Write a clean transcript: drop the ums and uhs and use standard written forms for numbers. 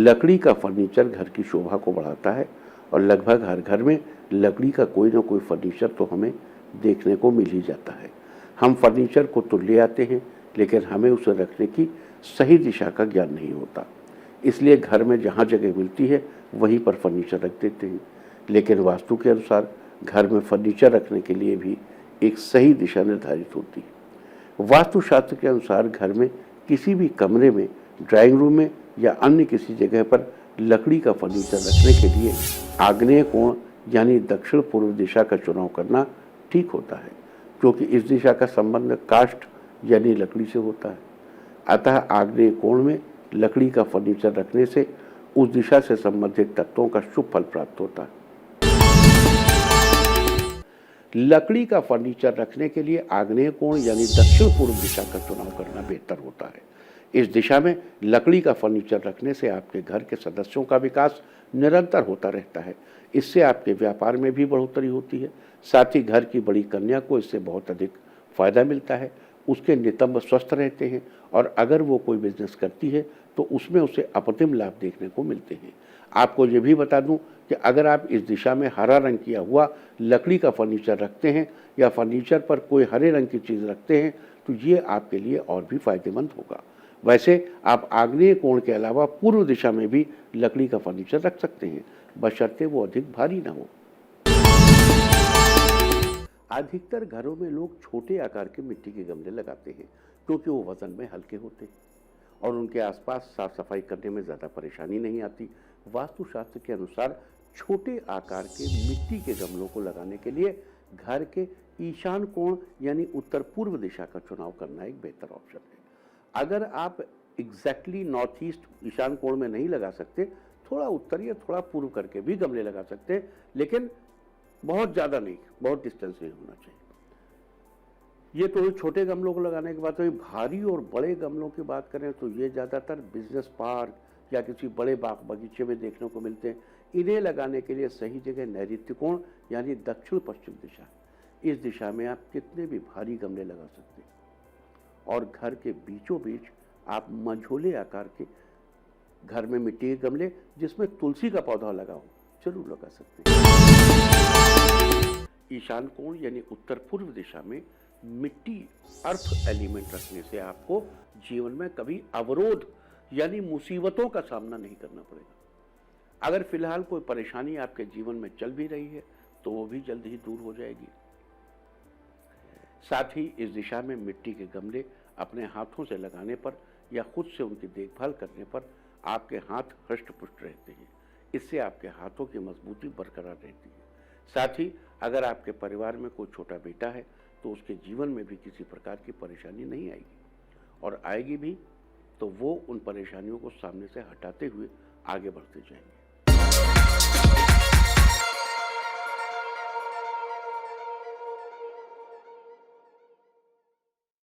लकड़ी का फर्नीचर घर की शोभा को बढ़ाता है और लगभग हर घर में लकड़ी का कोई ना कोई फर्नीचर तो हमें देखने को मिल ही जाता है। हम फर्नीचर को तो ले आते हैं, लेकिन हमें उसे रखने की सही दिशा का ज्ञान नहीं होता। इसलिए घर में जहाँ जगह मिलती है वहीं पर फर्नीचर रख देते हैं। लेकिन वास्तु के अनुसार घर में फर्नीचर रखने के लिए भी एक सही दिशा निर्धारित होती है। वास्तुशास्त्र के अनुसार घर में किसी भी कमरे में, ड्राइंग रूम में या अन्य किसी जगह पर लकड़ी का फर्नीचर रखने के लिए आग्नेय कोण यानी दक्षिण पूर्व दिशा का चुनाव करना ठीक होता है, क्योंकि इस दिशा का संबंध काष्ठ यानी लकड़ी से होता है। अतः आग्नेय कोण में लकड़ी का फर्नीचर रखने से उस दिशा से संबंधित तत्वों का शुभ फल प्राप्त होता है। लकड़ी का फर्नीचर रखने के लिए आग्नेय कोण यानी दक्षिण पूर्व दिशा का चुनाव करना बेहतर होता है। इस दिशा में लकड़ी का फर्नीचर रखने से आपके घर के सदस्यों का विकास निरंतर होता रहता है। इससे आपके व्यापार में भी बढ़ोतरी होती है। साथ ही घर की बड़ी कन्या को इससे बहुत अधिक फायदा मिलता है। उसके नितंब स्वस्थ रहते हैं और अगर वो कोई बिजनेस करती है तो उसमें उसे अप्रतिम लाभ देखने को मिलते हैं। आपको ये भी बता दूं कि अगर आप इस दिशा में हरा रंग किया हुआ लकड़ी का फर्नीचर रखते हैं या फर्नीचर पर कोई हरे रंग की चीज़ रखते हैं तो ये आपके लिए और भी फायदेमंद होगा। वैसे आप आग्नेय कोण के अलावा पूर्व दिशा में भी लकड़ी का फर्नीचर रख सकते हैं, बशर्ते वो अधिक भारी ना हो। अधिकतर घरों में लोग छोटे आकार के मिट्टी के गमले लगाते हैं, क्योंकि वो वजन में हल्के होते हैं और उनके आसपास साफ सफाई करने में ज़्यादा परेशानी नहीं आती। वास्तुशास्त्र के अनुसार छोटे आकार के मिट्टी के गमलों को लगाने के लिए घर के ईशान कोण यानी उत्तर पूर्व दिशा का चुनाव करना एक बेहतर ऑप्शन है। अगर आप एग्जैक्टली नॉर्थ ईस्ट ईशान कोण में नहीं लगा सकते, थोड़ा उत्तर या थोड़ा पूर्व करके भी गमले लगा सकते हैं, लेकिन बहुत ज़्यादा नहीं, बहुत डिस्टेंस नहीं होना चाहिए। ये तो छोटे गमलों को लगाने की बात हुई। भारी और बड़े गमलों की बात करें तो ये ज़्यादातर बिजनेस पार्क या किसी बड़े बाग बगीचे में देखने को मिलते हैं। इन्हें लगाने के लिए सही जगह नैऋत्य कोण यानी दक्षिण पश्चिम दिशा है। इस दिशा में आप कितने भी भारी गमले लगा सकते हैं और घर के बीचों बीच आप मंझोले आकार के घर में मिट्टी के गमले जिसमें तुलसी का पौधा लगा हो जरूर लगा सकते हैं। ईशान कोण यानी उत्तर पूर्व दिशा में मिट्टी अर्थ एलिमेंट रखने से आपको जीवन में कभी अवरोध यानी मुसीबतों का सामना नहीं करना पड़ेगा। अगर फिलहाल कोई परेशानी आपके जीवन में चल भी रही है तो वो भी जल्द ही दूर हो जाएगी। साथ ही इस दिशा में मिट्टी के गमले अपने हाथों से लगाने पर या खुद से उनकी देखभाल करने पर आपके हाथ हृष्ट-पुष्ट रहते हैं। इससे आपके हाथों की मजबूती बरकरार रहती है। साथ ही अगर आपके परिवार में कोई छोटा बेटा है तो उसके जीवन में भी किसी प्रकार की परेशानी नहीं आएगी, और आएगी भी तो वो उन परेशानियों को सामने से हटाते हुए आगे बढ़ते जाएंगे।